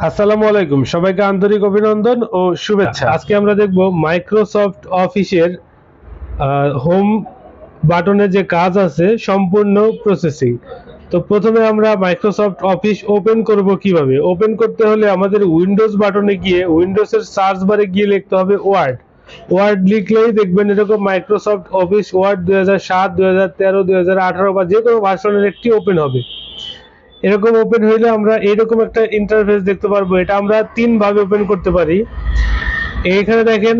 আসসালামু আলাইকুম, সবাইকে আন্তরিক অভিনন্দন ও শুভেচ্ছা। আজকে আমরা দেখব মাইক্রোসফট অফিসের হোম বাটনে যে কাজ আছে সম্পূর্ণ প্রসেসিং। তো প্রথমে আমরা মাইক্রোসফট অফিস ওপেন করব কিভাবে। ওপেন করতে হলে আমাদের উইন্ডোজ বাটনে গিয়ে উইন্ডোজের সার্চ বারে গিয়ে লিখতে হবে ওয়ার্ড। ওয়ার্ড লিখলেই দেখবেন এরকম মাইক্রোসফট অফিস ওয়ার্ড 2007, 2013, 2018 বা যে কোনো ভার্সনের একটি ওপেন হবে। এরকম ওপেন হইলে আমরা এরকম একটা ইন্টারফেস দেখতে পারবো। এটা আমরা তিন ভাবে ওপেন করতে পারি। এইখানে দেখেন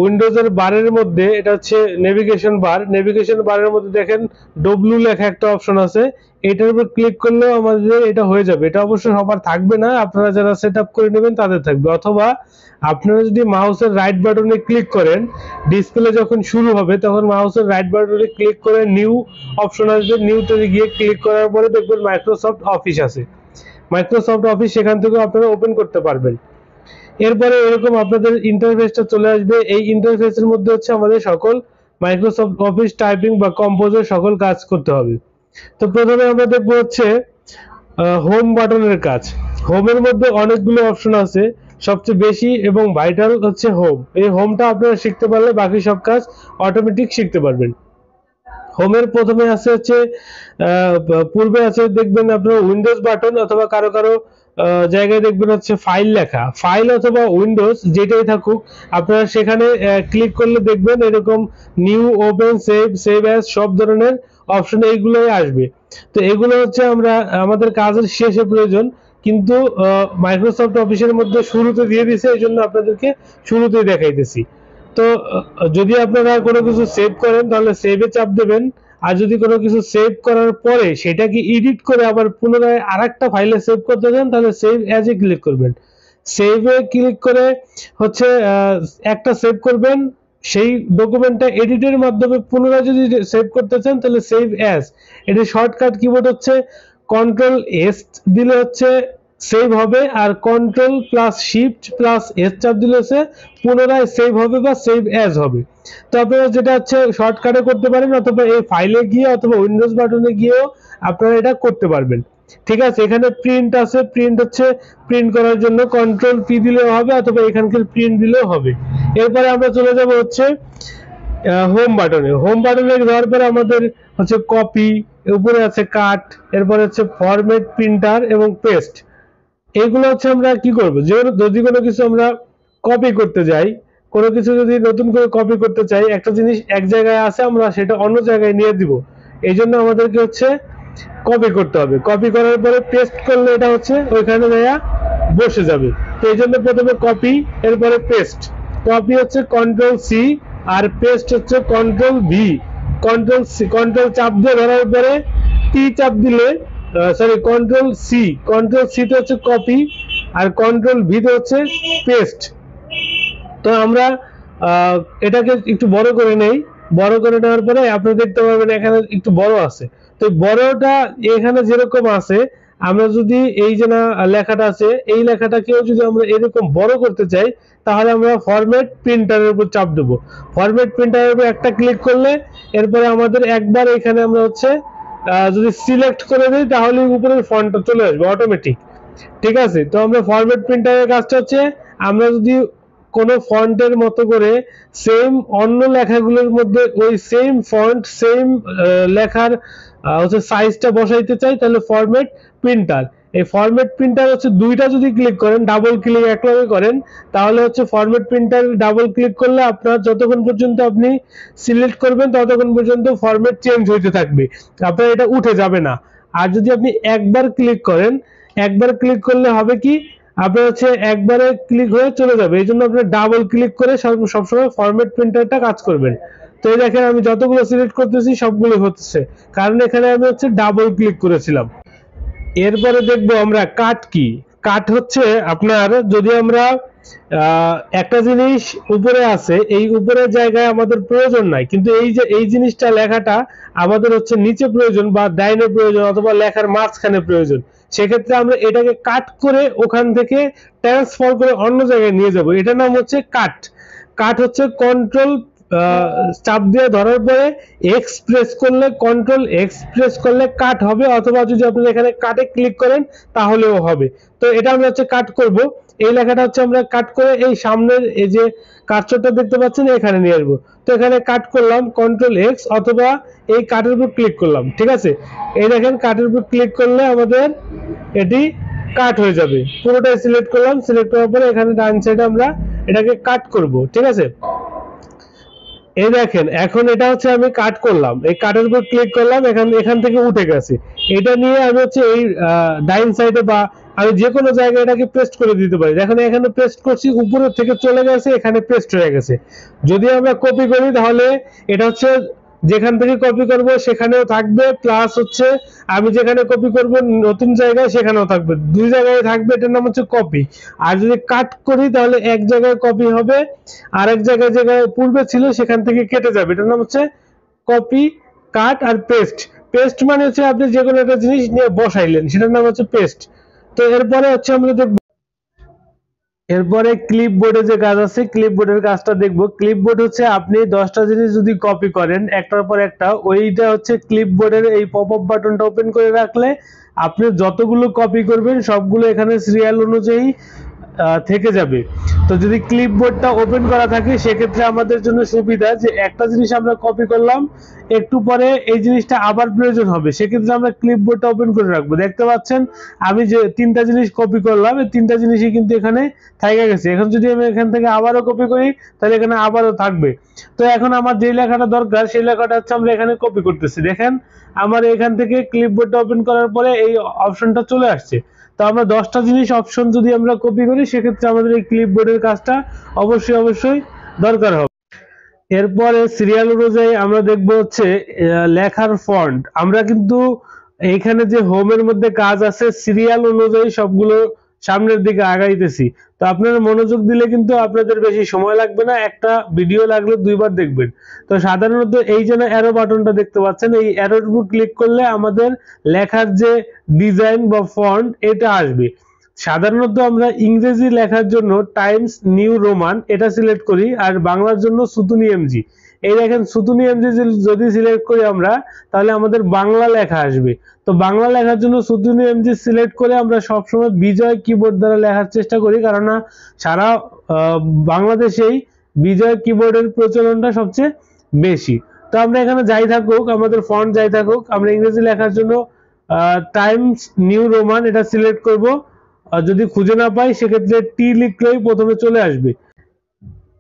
উইন্ডোজের বারের মধ্যে এটা হচ্ছে নেভিগেশন বার। নেভিগেশন বারের মধ্যে দেখেন ডব্লিউ লেখা একটা অপশন আছে। এটার উপর ক্লিক করলেও আমাদের এটা হয়ে যাবে। এটা অবশ্য সবার থাকবে না, আপনারা যারা সেট আপ করে নেবেন তাদের থাকবে। অথবা আপনারা যদি মাউসের রাইট বাটনে ক্লিক করেন, ডিসপ্লে যখন শুরু হবে তখন মাউসের রাইট বাটনে ক্লিক করে নিউ অপশন আসবে। নিউতে গিয়ে ক্লিক করার পরে দেখবেন মাইক্রোসফট অফিস আছে। মাইক্রোসফট অফিস সেখান থেকে আপনারা ওপেন করতে পারবেন। এরপরে এরকম আপনাদের ইন্টারফেসটা চলে আসবে। এই ইন্টারফেসের মধ্যে হচ্ছে আমাদের সকল মাইক্রোসফট অফিস টাইপিং বা কম্পোজার সকল কাজ করতে হবে। তো প্রথমে আমরা দেখবো হচ্ছে হোম বাটনের কাজ। হোমের মধ্যে অনেকগুলো অপশন আছে, সবচেয়ে বেশি এবং ভাইটাল হচ্ছে হোম। এই হোমটা আপনারা শিখতে পারলে বাকি সব কাজ অটোমেটিক শিখতে পারবেন। হোমের প্রথমে আছে হচ্ছে পূর্বে আছে দেখবেন আপনার উইন্ডোজ বাটন, অথবা কারো কারো জায়গায় দেখবেন হচ্ছে ফাইল লেখা। ফাইল অথবা উইন্ডোজ যেটাই থাকুক, আপনারা সেখানে ক্লিক করলে দেখবেন এরকম new, open, save, save as সব ধরনের অপশন এইগুলোই আসবে। তো এগুলো হচ্ছে আমরা আমাদের কাজের শেষে প্রয়োজন, কিন্তু মাইক্রোসফট অফিসের মধ্যে শুরুতে দিয়ে দিয়েছে, এই জন্য আপনাদেরকে শুরুতেই দেখাইতেছি। তো যদি আপনারা কোনো কিছু সেভ করেন তাহলে সেভে চাপ দেবেন। আর যদি কোনো কিছু সেভ করার পরে সেটাকে এডিট করে আবার পুনরায় আরেকটা ফাইলে সেভ করতে চান তাহলে সেভ অ্যাজ এ ক্লিক করবেন। সেভে ক্লিক করে হচ্ছে একটা সেভ করবেন। সেই ডকুমেন্টটা এডিটের মাধ্যমে পুনরায় যদি সেভ করতে চান তাহলে সেভ অ্যাজ। এটা শর্টকাট কিবোর্ড হচ্ছে কন্ট্রোল এস দিলে হচ্ছে সেভ হবে, আর control plus shift plus S চাপ দিলে হচ্ছে পুনরায় সেভ হবে বা সেভ অ্যাজ হবে। তো আপনারা যেটা হচ্ছে শর্টকাটে করতে পারেন, অথবা এই ফাইলে গিয়ে অথবা উইন্ডোজ বাটনে গিয়েও আপনারা এটা করতে পারবেন। ঠিক আছে, এখানে প্রিন্ট আছে। প্রিন্ট হচ্ছে প্রিন্ট করার জন্য কন্ট্রোল পি দিলেও হবে, অথবা এখানকার প্রিন্ট দিলেও হবে। এরপরে আমরা চলে যাব হচ্ছে হোম বাটনে। হোম বাটনে যাওয়ার পরে আমাদের হচ্ছে কপি, উপরে আছে কাট, এরপরে হচ্ছে ফরম্যাট, প্রিন্টার এবং পেস্ট। এইগুলো হচ্ছে আমরা কি করব, যদি কোনো কিছু আমরা কপি করতে যাই, কোনো কিছু যদি নতুন করে কপি করতে চাই, একটা জিনিস এক জায়গায় আছে আমরা সেটা অন্য জায়গায় নিয়ে দিব, এই জন্য আমাদেরকে হচ্ছে কপি করতে হবে। কপি করার পরে পেস্ট করলে এটা হচ্ছে ওইখানে যাইয়া বসে যাবে। তো এই জন্য প্রথমে কপি, এরপরে পেস্ট। কপি হচ্ছে কন্ট্রোল সি, আর পেস্ট হচ্ছে কন্ট্রোল ভি। কন্ট্রোল চাপ দিয়ে ধরার পরে টি চাপ দিলে, সরি কন্ট্রোল সি তে হচ্ছে কপি, আর কন্ট্রোল ভি তে হচ্ছে পেস্ট। তো আমরা এটাকে একটু বড় করে নেই। বড় করে নেওয়ার পরে আপনি দেখতে পাবেন এখানে একটু বড় আছে। তো বড়টা এখানে যেরকম আছে, আমরা যদি এই যে না লেখাটা আছে, এই লেখাটাকেও যদি আমরা এরকম বড় করতে চাই তাহলে আমরা ফরম্যাট প্রিন্টারের উপর চাপ দেব। ফরম্যাট প্রিন্টারের উপর একটা ক্লিক করলে এরপরে আমাদের একবার এখানে আমরা হচ্ছে যদি সিলেক্ট করে দিই তাহলে উপরের ফন্টটা চলে আসবে অটোমেটিক। ঠিক আছে, তো আমরা ফরম্যাট প্রিন্টারের কাজটা হচ্ছে আমরা যদি কোন ফন্টের মতো করে সেম অন্য লেখাগুলোর মধ্যে ওই সেম ফন্ট সেম লেখার হচ্ছে সাইজটা বসাইতে চাই তাহলে ফরম্যাট প্রিন্টার। এই ফরম্যাট প্রিন্টার হচ্ছে দুইটা যদি ক্লিক করেন, ডাবল ক্লিক একলাগে করেন, তাহলে হচ্ছে ফরম্যাট প্রিন্টার ডাবল ক্লিক করলে আপনার যতক্ষণ পর্যন্ত আপনি সিলেক্ট করবেন ততক্ষণ পর্যন্ত ফরম্যাট চেঞ্জ হইতে থাকবে, আপনার এটা উঠে যাবে না। আর যদি আপনি একবার ক্লিক করেন, একবার ক্লিক করলে হবে কি আপনার হচ্ছে একবারে ক্লিক হয়ে চলে যাবে। এই জন্য আপনি ডাবল ক্লিক করে সবসময় ফরম্যাট প্রিন্টারটা কাজ করবেন। তো এই দেখেন আমি যতগুলো সিলেক্ট করতেছি সবগুলো হচ্ছে, কারণ এখানে আমি হচ্ছে ডাবল ক্লিক করেছিলাম। এরপরে দেখবো আমরা কাট কি। কাট হচ্ছে আপনার যদি আমরা একটা জিনিস উপরে আছে, এই উপরের জায়গায় আমাদের প্রয়োজন নাই, কিন্তু এই যে এই জিনিসটা লেখাটা আমাদের হচ্ছে নিচে প্রয়োজন বা ডাইনে প্রয়োজন অথবা লেখার মাঝখানে প্রয়োজন, সেক্ষেত্রে আমরা এটাকে কাট করে ওখান থেকে ট্রান্সফার করে অন্য জায়গায় নিয়ে যাব। এটার নাম হচ্ছে কাট। কাট হচ্ছে কন্ট্রোল চাপ দিয়ে ধরার পরে এক্স প্রেস করলে, কন্ট্রোল এক্স প্রেস করলে কাট হবে, অথবা যদি আপনি এখানে কাটে ক্লিক করেন তাহলেও হবে। তো এটা আমরা হচ্ছে কাট করব। এই লেখাটা হচ্ছে আমরা কাট করে এই সামনের এই যে কাটছরটা দেখতে পাচ্ছেন এখানে নিয়ে আসবো। তো এখানে কাট করলাম কন্ট্রোল এক্স, অথবা এই কাটের উপর ক্লিক করলাম, ঠিক আছে। এই দেখেন কাটের উপর ক্লিক করলে আমাদের এটি কাট হয়ে যাবে। পুরোটাই সিলেক্ট করলাম, সিলেক্ট করার পরে এখানে ডান সাইডে আমরা এটাকে কাট করব, ঠিক আছে। এই দেখেন এখন এটা হচ্ছে আমি কাট করলাম, এই কাটের উপর ক্লিক করলাম, এখান থেকে উঠে গেছে। এটা নিয়ে আমি হচ্ছে এই ডাইন সাইডে বা আমি যে কোনো জায়গায় এটাকে পেস্ট করে দিতে পারি। দেখেন এখানে পেস্ট করছি, উপরের থেকে চলে গেছে, এখানে পেস্ট হয়ে গেছে। যদি আমরা কপি করি তাহলে এটা হচ্ছে যেখান থেকে কপি করব সেখানেও থাকবে, প্লাস হচ্ছে আমি যেখানে কপি করব নতুন জায়গায় সেখানেও থাকবে, দুই জায়গায় থাকবে। এটার নাম হচ্ছে কপি। আর যদি কাট করি তাহলে এক জায়গায় কপি হবে, আরেক জায়গায় যেখানে পূর্বে ছিল সেখান থেকে কেটে যাবে। এটার নাম হচ্ছে কপি, কাট আর পেস্ট। পেস্ট মানে হচ্ছে আপনি যে কোনো একটা জিনিস নিয়ে বসাইলেন, সেটার নাম হচ্ছে পেস্ট। তো এরপরে হচ্ছে আমরা দেখব, এরপরে ক্লিপবোর্ডে যে কাজ আছে, ক্লিপবোর্ডের কাজটা দেখব। ক্লিপবোর্ড হচ্ছে আপনি 10টা জিনিস যদি কপি করেন একটার পর একটা, ওইটা হচ্ছে ক্লিপবোর্ডের এই পপ আপ বাটনটা ওপেন করে রাখলে আপনি যতগুলো কপি করবেন সবগুলো এখানে সিরিয়াল অনুযায়ী থেকে যাবে। তো যদি ক্লিপবোর্ডটা ওপেন করা থাকে সেক্ষেত্রে আমাদের জন্য সুবিধা যে একটা জিনিস আমরা কপি করলাম, একটু পরে এই জিনিসটা আবার প্রয়োজন হবে, সেক্ষেত্রে আমরা ক্লিপবোর্ডটা ওপেন করে রাখবো। দেখতে পাচ্ছেন আমি যে 3টা জিনিস কপি করলাম, এই 3টা জিনিসই কিন্তু এখানে থেকে গেছে। এখন যদি আমি এখান থেকে আবারও কপি করি তাহলে এখানে আবারও থাকবে। তো এখন আমার যে লেখাটা দরকার সেই লেখাটা হচ্ছে আমরা এখানে কপি করতেছি। দেখেন আমার এখান থেকে ক্লিপবোর্ডটা ওপেন করার পরে এই অপশনটা চলে আসছে। তো আমরা 10টা জিনিস অপশন যদি আমরা কপি করি সেক্ষেত্রে আমাদের এই ক্লিপবোর্ডের কাজটা অবশ্যই দরকার হবে। এরপরে সিরিয়াল অনুযায়ী আমরা দেখব হচ্ছে লেখার ফন্ট। আমরা কিন্তু এইখানে যে হোমের মধ্যে কাজ আছে সিরিয়াল অনুযায়ী সবগুলো সামনের দিকে আগাইতেছি। তো আপনারা মনোযোগ দিলে কিন্তু আপনাদের বেশি সময় লাগবে না, একটা ভিডিও লাগলে দুইবার দেখবেন। তো সাধারণত এই যে অ্যারো বাটনটা দেখতে পাচ্ছেন, এই অ্যারোর উপর ক্লিক করলে আমাদের লেখার যে ডিজাইন বা ফন্ট এটা আসবে। সাধারণত আমরা ইংরেজি লেখার জন্য টাইমস নিউ রোমান এটা সিলেক্ট করি, আর বাংলার জন্য সুতুনি এমজি। এই দেখেন সুতুনি এমজি যদি সিলেক্ট করি আমরা তাহলে আমাদের বাংলা লেখা আসবে। তো বাংলা লেখার জন্য সুতুনি এমজি সিলেক্ট করে আমরা সবসময় বিজয় কিবোর্ড দ্বারা লেখার চেষ্টা করি, কারণ সারা বাংলাদেশেই বিজয় কিবোর্ডের প্রচলনটা সবচেয়ে বেশি। তো আমরা এখানে যাই থাকুক, আমাদের ফন্ট যাই থাকুক, আমরা ইংরেজি লেখার জন্য টাইমস নিউ রোমান এটা সিলেক্ট করব। যদি খুঁজে না পাই সেক্ষেত্রে টি লিখলেই প্রথমে চলে আসবে।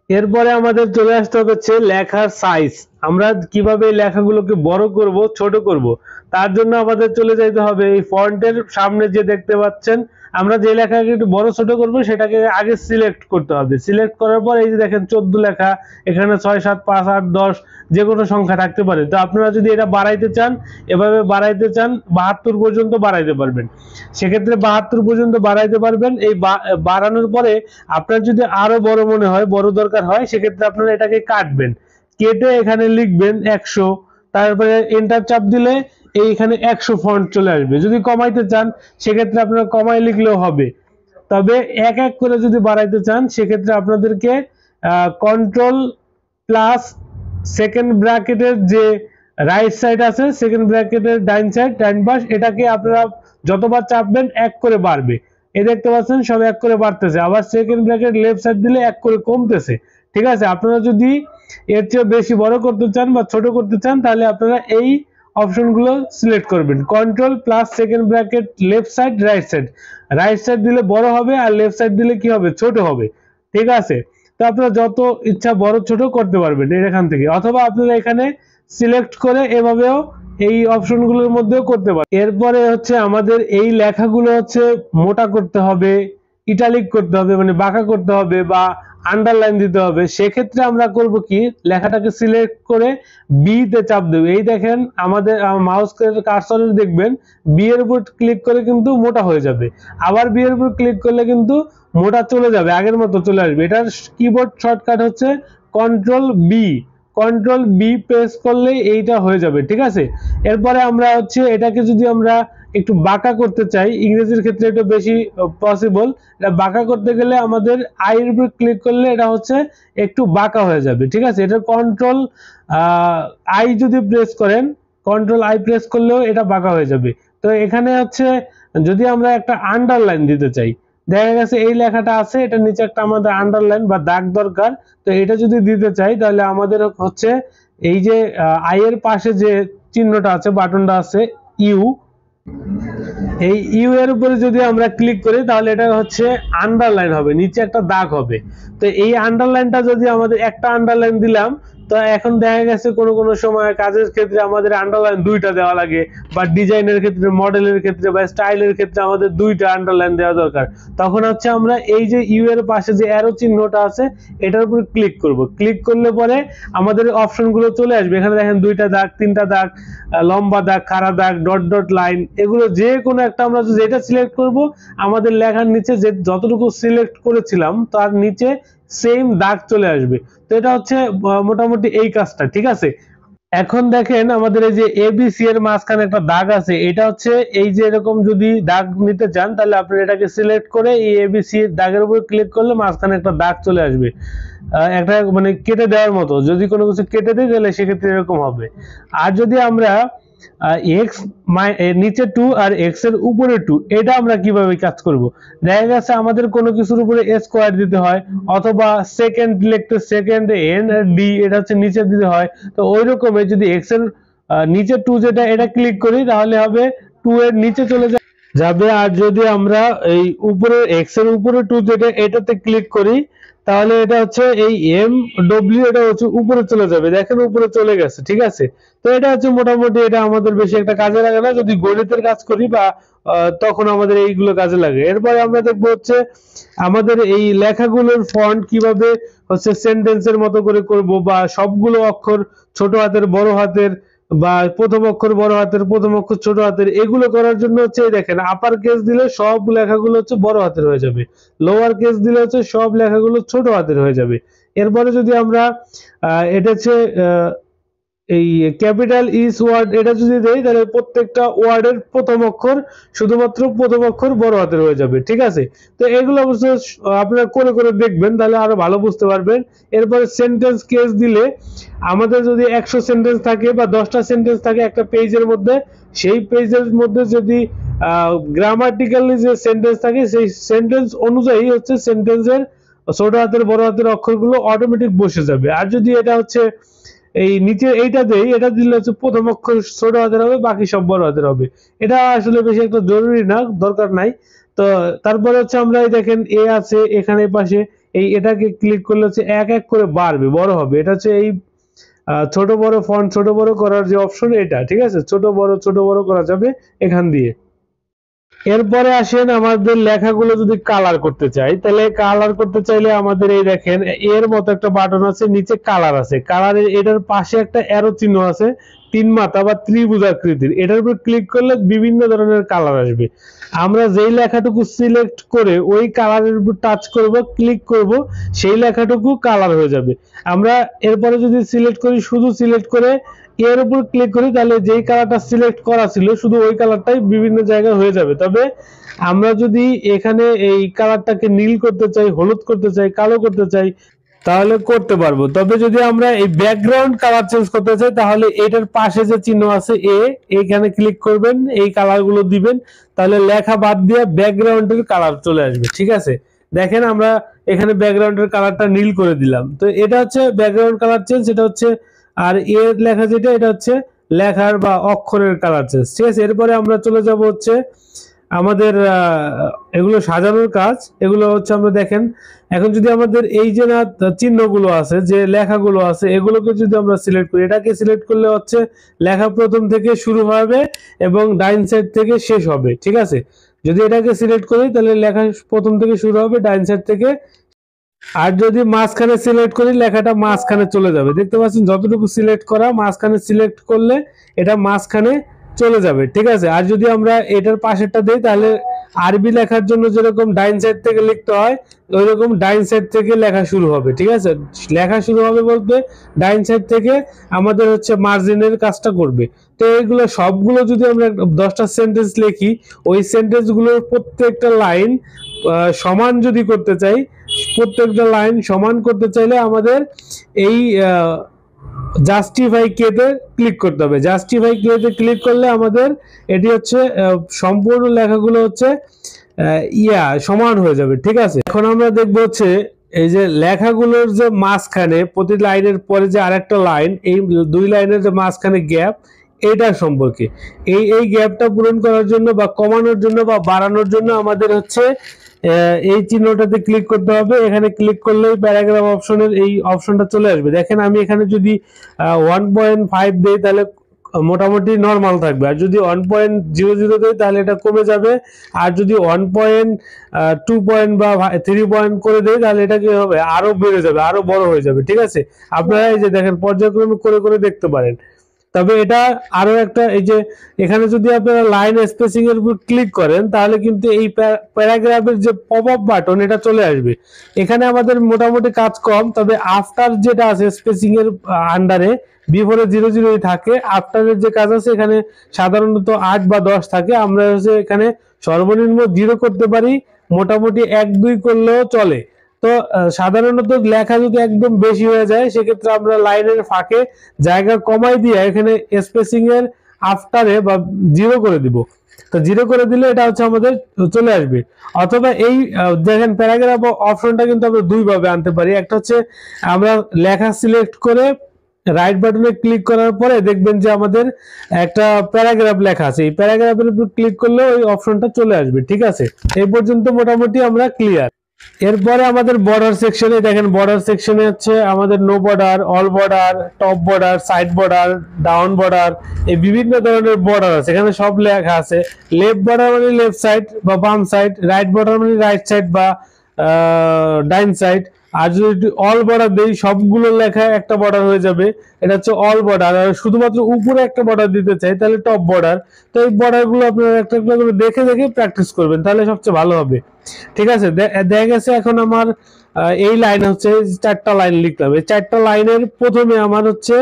এরপরে আমাদের চলে আসতে হচ্ছে লেখার সাইজ। আমরা কিভাবে লেখাগুলোকে বড় করব ছোট করব তার জন্য আমাদের চলে যাইতে হবে এই ফন্টের সামনে যে দেখতে পাচ্ছেন, আমরা যে লেখাকে একটু বড় ছোট করব সেটাকে আগে সিলেক্ট করতে হবে। সিলেক্ট করার পর এই যে দেখেন 14 লেখা, এখানে 6 7 5 8 10 যে কোনো সংখ্যা থাকতে পারে। তো আপনারা যদি এটা বাড়াইতে চান, এভাবে বাড়াইতে চান 72 পর্যন্ত বাড়াইতে পারবেন, সেক্ষেত্রে 72 পর্যন্ত বাড়াইতে পারবেন। এই বাড়ানোর পরে আপনার যদি আরো বড় মনে হয়, বড় দরকার হয়, সেক্ষেত্রে আপনারা এটাকে কাটবেন, কেটে এখানে লিখবেন 100, তারপরে এন্টার চাপ দিলে এইখানে 100 ফন্ট চলে আসবে। যদি কমাইতে চান সেক্ষেত্রে আপনারা কমাই লিখলেও হবে। তবে এক এক করে যদি বাড়াইতে চান সেক্ষেত্রে আপনাদেরকে কন্ট্রোল প্লাস সেকেন্ড ব্র্যাকেটের যে রাইট সাইড আছে, সেকেন্ড ব্র্যাকেটের ডাইন সাইড, ডাইন পাশ, এটাকে আপনারা যতবার চাপবেন এক করে বাড়বে। এই দেখতে পাচ্ছেন সব এক করে বাড়তেছে। আবার সেকেন্ড ব্র্যাকেট লেফট সাইড দিলে এক করে কমতেছে। ঠিক আছে, আপনারা যদি এর চেয়ে বেশি বড় করতে চান বা ছোট করতে চান তাহলে আপনারা এই অপশনগুলো সিলেক্ট করবেন। Control plus second bracket left side right side, right side দিলে বড় হবে আর লেফট সাইড দিলে কি হবে, ছোট হবে। ঠিক আছে, তো আপনারা যত ইচ্ছা বড় ছোট করতে পারবেন এখান থেকে, অথবা আপনারা এখানে সিলেক্ট করে এভাবেও এই অপশনগুলোর মধ্যেও করতে পারেন। এরপরে হচ্ছে আমাদের এই লেখাগুলো হচ্ছে মোটা করতে হবে, ইটালিক করতে হবে, মানে বাঁকা করতে হবে বা আন্ডারলাইন দিতে হবে। সেক্ষেত্রে আমরা করব কি, লেখাটাকে সিলেক্ট করে বি তে চাপ দেব। এই দেখেন আমাদের মাউস কার্সরের দেখবেন বি এর উপর ক্লিক করে কিন্তু মোটা হয়ে যাবে, আবার বি এর উপর ক্লিক করলে কিন্তু মোটা চলে যাবে, আগের মতো চলে আসবে। এটার কিবোর্ড শর্টকাট হচ্ছে control B. Control B press করলে এইটা হয়ে যাবে। ঠিক আছে, এরপরে আমরা হচ্ছে এটাকে যদি আমরা একটু বাঁকা করতে চাই, ইংরেজির ক্ষেত্রে একটু বেশি পসিবল, এটা বাঁকা করতে গেলে আমাদের আই এর উপর ক্লিক করলে এটা হচ্ছে একটু বাঁকা হয়ে যাবে, ঠিক আছে। এটা কন্ট্রোল আই যদি প্রেস করেন, কন্ট্রোল আই প্রেস করলেও এটা বাঁকা হয়ে যাবে। তো এখানে হচ্ছে যদি আমরা একটা আন্ডারলাইন দিতে চাই, দেখা গেছে এই লেখাটা আছে, এটা নিচে একটা আমাদের আন্ডারলাইন বা দাগ দরকার, তো এটা যদি দিতে চাই তাহলে আমাদের হচ্ছে এই যে আই এর পাশে যে চিহ্নটা আছে, বাটনটা আছে ইউ, এই ইউ এর উপরে যদি আমরা ক্লিক করি তাহলে এটা হচ্ছে আন্ডারলাইন হবে, নিচে একটা দাগ হবে। তো এই আন্ডারলাইনটা যদি আমাদের একটা আন্ডারলাইন দিলাম, তো এখন দেখা গেছে কোনো কোনো সময় কাজের ক্ষেত্রে আমাদের আন্ডারলাইন দুইটা দেওয়া লাগে, বা ডিজাইনের ক্ষেত্রে, মডেলের ক্ষেত্রে বা স্টাইলের ক্ষেত্রে আমাদের দুইটা আন্ডারলাইন দেওয়া দরকার। তখন হচ্ছে আমরা এই যে ইউ এর পাশে যে অ্যারো চিহ্নটা আছে এটার উপর ক্লিক করব। ক্লিক করলে পরে আমাদের অপশনগুলো চলে আসবে। এখানে দেখেন দুইটা দাগ, তিনটা দাগ, লম্বা দাগ, খাড়া দাগ, ডট ডট লাইন, এগুলো যে কোনো একটা আমরা যেটা সিলেক্ট করব আমাদের লেখার নিচে যে যতটুকু সিলেক্ট করেছিলাম তার নিচে সেম দাগ চলে আসবে। তো এটা হচ্ছে মোটামুটি এই কাজটা, ঠিক আছে। এখন দেখেন আমাদের এই যে এবিসি এর মাঝখানে একটা দাগ আছে, এটা হচ্ছে এই যে এরকম যদি দাগ নিতে চান তাহলে আপনি এটাকে সিলেক্ট করে এই এবিসি দাগের উপর ক্লিক করলে মাঝখানে একটা দাগ চলে আসবে, একটা মানে কেটে দেওয়ার মতো। যদি কোনো কিছু কেটে দেয় তাহলে সেক্ষেত্রে এরকম হবে। আর যদি আমরা এক্স নিচে 2 আর এক্স এর উপরে 2, এটা আমরা কিভাবে কাজ করব? দেখা গেছে আমাদের কোনো কিছুর উপরে স্কোয়ার দিতে হয়, অথবা সেকেন্ড লিখতে সেকেন্ড এন আর ডি এটা হচ্ছে নিচে দিতে হয়। তো ওই রকমই যদি এক্স এর নিচে 2 যেটা এটা ক্লিক করি তাহলে হবে 2 এর নিচে চলে যাবে। আর যদি আমরা এই উপরে এক্স এর উপরে 2 যেটা এটাতে ক্লিক করি তাহলে এটা হচ্ছে এই এম ডব্লিউ এটা হচ্ছে উপরে চলে যাবে, দেখেন উপরে চলে গেছে, ঠিক আছে। তো এটা হচ্ছে মোটামুটি, এটা আমাদের বেশি একটা কাজে লাগে না, যদি গণিতের কাজ করি বা তখন আমাদের এইগুলো কাজে লাগে। এরপরে আমরা দেখবো হচ্ছে আমাদের এই লেখাগুলোর ফন্ট কিভাবে হচ্ছে সেন্টেন্সের মতো করে করব, বা সবগুলো অক্ষর ছোট হাতের বড় হাতের, বা প্রথম অক্ষর বড় হাতের প্রথম অক্ষর ছোট হাতের, এগুলো করার জন্য হচ্ছে দেখেন আপার কেস দিলে সব লেখাগুলো হচ্ছে বড় হাতের হয়ে যাবে, লোয়ার কেস দিলে হচ্ছে সব লেখাগুলো ছোট হাতের হয়ে যাবে। এরপরে যদি আমরা এটা হচ্ছে এই ক্যাপিটাল ইস ওয়ার্ড এটা যদি দেই তাহলে প্রত্যেকটা ওয়ার্ডের প্রথম অক্ষর শুধুমাত্র প্রথম অক্ষর বড় হাতের হয়ে যাবে, ঠিক আছে। তো এগুলো অবশ্য আপনারা করে করে দেখবেন তাহলে আরো ভালো বুঝতে পারবেন। এরপরে সেন্টেন্স কেস দিলে আমাদের যদি 100 সেন্টেন্স থাকে বা 10টা সেন্টেন্স থাকে একটা পেজের মধ্যে, সেই পেজের মধ্যে যদি গ্রামাটিক্যালি যে সেন্টেন্স থাকে সেই সেন্টেন্স অনুযায়ী হচ্ছে সেন্টেন্সের ছোট হাতের বড় হাতের অক্ষরগুলো অটোমেটিক বসে যাবে। আর যদি এটা হচ্ছে এই নিচে এইটা দেই, এটা দিলে হচ্ছে প্রথম অক্ষর ছোট হাতের হবে, বাকি সব বড় হাতের হবে। এটা আসলে বেশি একটা জরুরি না, দরকার নাই। তো তারপরে হচ্ছে আমরা এই দেখেন এ আছে এখানে পাশে, এই এটাকে ক্লিক করলে হচ্ছে এক এক করে বাড়বে, বড় হবে। এটা হচ্ছে এই ছোট বড় ফন্ট ছোট বড় করার যে অপশন এটা, ঠিক আছে, ছোট বড় করা যাবে এখান দিয়ে। এরপরে আসেন আমাদের লেখাগুলো যদি কালার করতে চাই, তাহলে কালার করতে চাইলে আমাদের এই দেখেন এর মতো একটা বাটন আছে, নিচে কালার আছে, কালারের এটার পাশে একটা অ্যারো চিহ্ন আছে তিন মাথা বা ত্রিভুজ আকৃতির, এটার উপর ক্লিক করলে বিভিন্ন ধরনের কালার আসবে। আমরা যেই লেখাটুকু সিলেক্ট করে ওই কালারের উপর টাচ করব, ক্লিক করব, সেই লেখাটুকু কালার হয়ে যাবে। আমরা এরপরে যদি সিলেক্ট করি, শুধু সিলেক্ট করে এর উপর ক্লিক করি তাহলে যেই কালারটা সিলেক্ট করা ছিল শুধু ওই কালারটাই বিভিন্ন জায়গায় হয়ে যাবে। তবে আমরা যদি এখানে এই কালারটাকে নীল করতে চাই, হলুদ করতে চাই, কালো করতে চাই তাহলে করতে পারবো। তবে যদি আমরা এই ব্যাকগ্রাউন্ড কালার চেঞ্জ করতে চাই তাহলে এটার পাশে যে চিহ্ন আছে এইখানে ক্লিক করবেন, এই কালারগুলো দিবেন, তাহলে লেখা বাদ দিয়ে ব্যাকগ্রাউন্ডের কালার চলে আসবে, ঠিক আছে। দেখেন আমরা এখানে ব্যাকগ্রাউন্ডের কালারটা নীল করে দিলাম, তো এটা হচ্ছে ব্যাকগ্রাউন্ড কালার চেঞ্জ, এটা হচ্ছে। আর এর লেখা যেটা এটা হচ্ছে লেখার বা অক্ষরের কালার চেঞ্জ, ঠিক আছে। এরপরে আমরা চলে যাব হচ্ছে আমাদের এগুলো সাজানোর কাজ, এগুলো হচ্ছে আমরা দেখেন এখন যদি আমাদের এই যে না চিহ্নগুলো আছে, যে লেখাগুলো আছে, এগুলোকে যদি আমরা সিলেক্ট করি, এটাকে সিলেক্ট করলে হচ্ছে লেখা প্রথম থেকে শুরু হবে এবং ডাইন সাইড থেকে শেষ হবে, ঠিক আছে। যদি এটাকে সিলেক্ট করি তাহলে লেখা প্রথম থেকে শুরু হবে, ডাইন সাইড থেকে। আর যদি মাঝখানে সিলেক্ট করি লেখাটা মাঝখানে চলে যাবে, দেখতে পাচ্ছেন যতটুকু সিলেক্ট করা মাঝখানে সিলেক্ট করলে এটা মাঝখানে চলে যাবে, ঠিক আছে। আর যদি আমরা এটার পাশেরটা দেই তাহলে আরবি লেখার জন্য যেরকম ডাইন সাইড থেকে লিখতে হয় ওইরকম ডাইন সাইড থেকে লেখা শুরু হবে, ঠিক আছে। লেখা শুরু হবে বলতে ডাইন সাইড থেকে আমাদের হচ্ছে মার্জিনের কাজটা করবে। তো এইগুলো সবগুলো যদি আমরা 10টা সেন্টেন্স লিখি, ওই সেন্টেন্সগুলোর প্রত্যেকটা লাইন সমান যদি করতে চাই, প্রত্যেকটা লাইন সমান করতে চাইলে আমাদের এই জাস্টিফাই কেতে ক্লিক করতে হবে। জাস্টিফাই কেতে ক্লিক করলে আমাদের এটি হচ্ছে সম্পূর্ণ লেখাগুলো হচ্ছে সমান হয়ে যাবে, ঠিক আছে। এখন আমরা দেখবো হচ্ছে এই যে লেখাগুলোর যে মাঝখানে প্রতি লাইনের পরে যে আরেকটা লাইন, এই দুই লাইনের যে মাঝখানে গ্যাপ, এইটার সম্পর্কে এই গ্যাপটা পূরণ করার জন্য বা কমানোর জন্য বা বাড়ানোর জন্য আমাদের হচ্ছে এই চিহ্নটাতে ক্লিক করতে হবে। এখানে ক্লিক করলেই প্যারাগ্রাফ অপশনের এই অপশনটা চলে আসবে। দেখেন আমি এখানে যদি 1.5 দেই তাহলে মোটামুটি নর্মাল থাকবে, আর যদি 1.00 দেই তাহলে এটা কমে যাবে, আর যদি 1.2 পয়েন্ট বা 3 পয়েন্ট করে দেই তাহলে এটা কি হবে, আরো বেড়ে যাবে, আরো বড় হয়ে যাবে, ঠিক আছে। আপনারা এই যে দেখেন পর্যায়ক্রমে করে করে দেখতে পারেন। তবে এটা আরো একটা, এই যে এখানে যদি আপনারা লাইন স্পেসিং এর উপর ক্লিক করেন তাহলে কিন্তু এই প্যারাগ্রাফের যে পপ আপ বাটন এটা চলে আসবে। এখানে আমাদের মোটামুটি কাজ কম, তবে আফটার যেটা আছে স্পেসিং এর আন্ডারে বিফোরে 00 থাকে, আফটারের যে কাজ আছে এখানে সাধারণত 8 বা 10 থাকে। আমরা হচ্ছে এখানে সর্বনিম্ন 0 করতে পারি, মোটামুটি 1-2 করলেও চলে। তো সাধারণত লেখা যদি একদম বেশি হয়ে যায় সেক্ষেত্রে আমরা লাইনের ফাঁকে জায়গা কমাই দিয়ে এখানে স্পেসিং এর আফটারে বা 0 করে দিব। তো 0 করে দিলে এটা হচ্ছে আমাদের চলে আসবে। অথবা এই দেখেন প্যারাগ্রাফ অপশনটা কিন্তু আমরা দুই ভাবে আনতে পারি। একটা হচ্ছে আমরা লেখা সিলেক্ট করে রাইট বাটনে ক্লিক করার পরে দেখবেন যে আমাদের একটা প্যারাগ্রাফ লেখা আছে, এই প্যারাগ্রাফের উপর ক্লিক করলে ওই অপশনটা চলে আসবে, ঠিক আছে। এই পর্যন্ত মোটামুটি আমরা ক্লিয়ার। এরপরে আমাদের বর্ডার সেকশনে দেখেন, বর্ডার সেকশনে হচ্ছে আমাদের no border, all border, top border, side border, down border, এই বিভিন্ন ধরনের বর্ডার আছে। এখানে সব লেখা আছে। লেফট বর্ডার মানে লেফট সাইড বা বাম সাইড, রাইট বর্ডার মানে রাইট সাইড বা ডাইন সাইড। আর যদি অল বর্ডার দেই সবগুলো লেখা একটা বর্ডার হয়ে যাবে, এটা হচ্ছে অল বর্ডার। আর শুধুমাত্র উপরে একটা বর্ডার দিতে চাই তাহলে টপ বর্ডার। তো এই বর্ডার গুলো আপনারা একটা একটা করে দেখে দেখে প্র্যাকটিস করবেন, তাহলে সবচেয়ে ভালো হবে, ঠিক আছে। দেখা গেছে এখন আমার এই লাইন হচ্ছে 4টা লাইন লিখতে হবে। 4টা লাইনের প্রথমে আমার হচ্ছে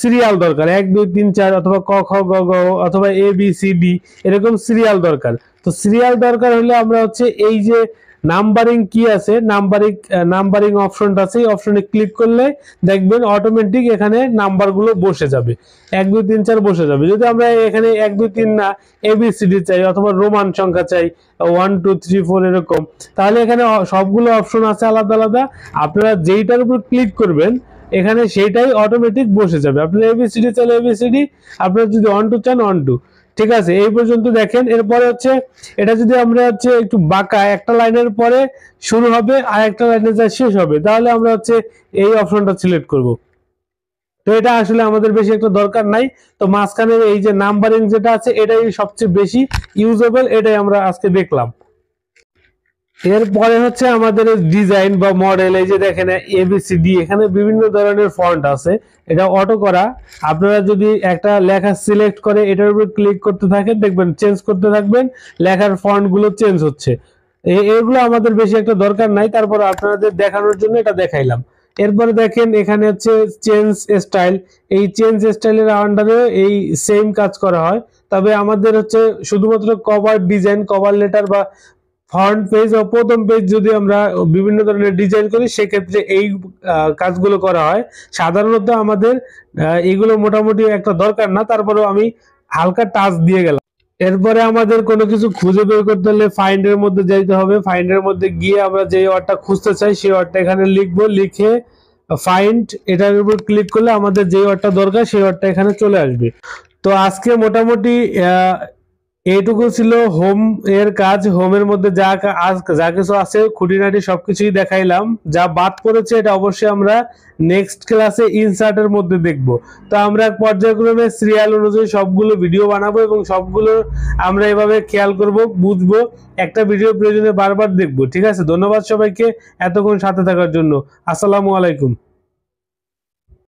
সিরিয়াল দরকার, 1 2 3 4 অথবা ক খ গ ঘ অথবা এ বি সি ডি, এরকম সিরিয়াল দরকার। তো সিরিয়াল দরকার হলে আমরা হচ্ছে এই যে নাম্বারিং কি আছে, নাম্বারিং অপশনটা আছে, এই অপশনে ক্লিক করলে দেখবেন অটোমেটিক এখানে নাম্বারগুলো বসে যাবে, 1 2 3 4 বসে যাবে। যদি আমরা এখানে 1 2 3 না এবিসিডি চাই অথবা রোমান সংখ্যা চাই 1 2 3 4 এরকম, তাহলে এখানে সবগুলো অপশন আছে আলাদা আলাদা। আপনারা যেইটার উপর ক্লিক করবেন এখানে সেইটাই অটোমেটিক বসে যাবে। আপনারা এবিসিডি চাইলে এবিসিডি, আপনারা যদি 1 2 চান 1 2, ঠিক আছে। এই পর্যন্ত দেখেন। এরপরে হচ্ছে এটা যদি আমরা হচ্ছে একটু বাঁকা, একটা লাইনের পরে শুরু হবে আর একটা লাইনে যা শেষ হবে, তাহলে আমরা হচ্ছে এই অপশনটা সিলেক্ট করব। তো এটা আসলে আমাদের বেশি একটা দরকার নাই। তো মাঝখানে এই যে নাম্বারিং যেটা আছে এটাই সবচেয়ে বেশি ইউজেবল, এটাই আমরা আজকে দেখলাম। এরপরে হচ্ছে আমাদের ডিজাইন বা মডেল। এই যে দেখেন এবিসিডি, এখানে বিভিন্ন ধরনের ফন্ট আছে, এটা অটো করা। আপনারা যদি একটা লেখা সিলেক্ট করে এটার উপর ক্লিক করতে থাকেন দেখবেন চেঞ্জ করতে থাকবেন, লেখার ফন্ট গুলো চেঞ্জ হচ্ছে। এগুলো আমাদের বেশি একটা দরকার নাই, তারপর আপনাদের দেখানোর জন্য এটা দেখাইলাম। এরপরে দেখেন এখানে হচ্ছে চেঞ্জ স্টাইল, এই চেঞ্জ স্টাইলের আন্ডারে এই সেম কাজ করা হয়। তবে আমাদের হচ্ছে শুধুমাত্র কভার ডিজাইন, কভার লেটার বা ফ্রন্ট পেজ ও প্রথম পেজ যদি আমরা বিভিন্ন ধরনের ডিজাইন করি সেক্ষেত্রে এই কাজগুলো করা হয়। সাধারণত আমাদের এগুলো মোটামুটি একটা দরকার না, তারপরেও আমি হালকা টাচ দিয়ে গেলাম। এরপরে আমাদের কোনো কিছু খুঁজে বের করতে হলে ফাইন্ডের মধ্যে যাইতে হবে। ফাইন্ডের মধ্যে গিয়ে আমরা যে ওয়ার্ডটা খুঁজতে চাই সেই ওয়ার্ডটা এখানে লিখবো, লিখে ফাইন্ড এটার উপর ক্লিক করলে আমাদের যে ওয়ার্ডটা দরকার সেই ওয়ার্ডটা এখানে চলে আসবে। তো আজকে মোটামুটি এইটুকু ছিল হোম এর কাজ। হোমের মধ্যে যা কিছু আছে খুঁটিনাটি সবকিছুই দেখাইলাম। যা বাদ পড়েছে এটা অবশ্যই আমরা নেক্সট ক্লাসে ইনসার্টের মধ্যে দেখব। তো আমরা পর্যায়ক্রমে সিরিয়াল অনুযায়ী সবগুলো ভিডিও বানাবো এবং সবগুলো আমরা এভাবে খেয়াল করব, বুঝবো, একটা ভিডিও প্রয়োজনে বারবার দেখবো, ঠিক আছে। ধন্যবাদ সবাইকে এতক্ষণ সাথে থাকার জন্য। আসসালামু আলাইকুম।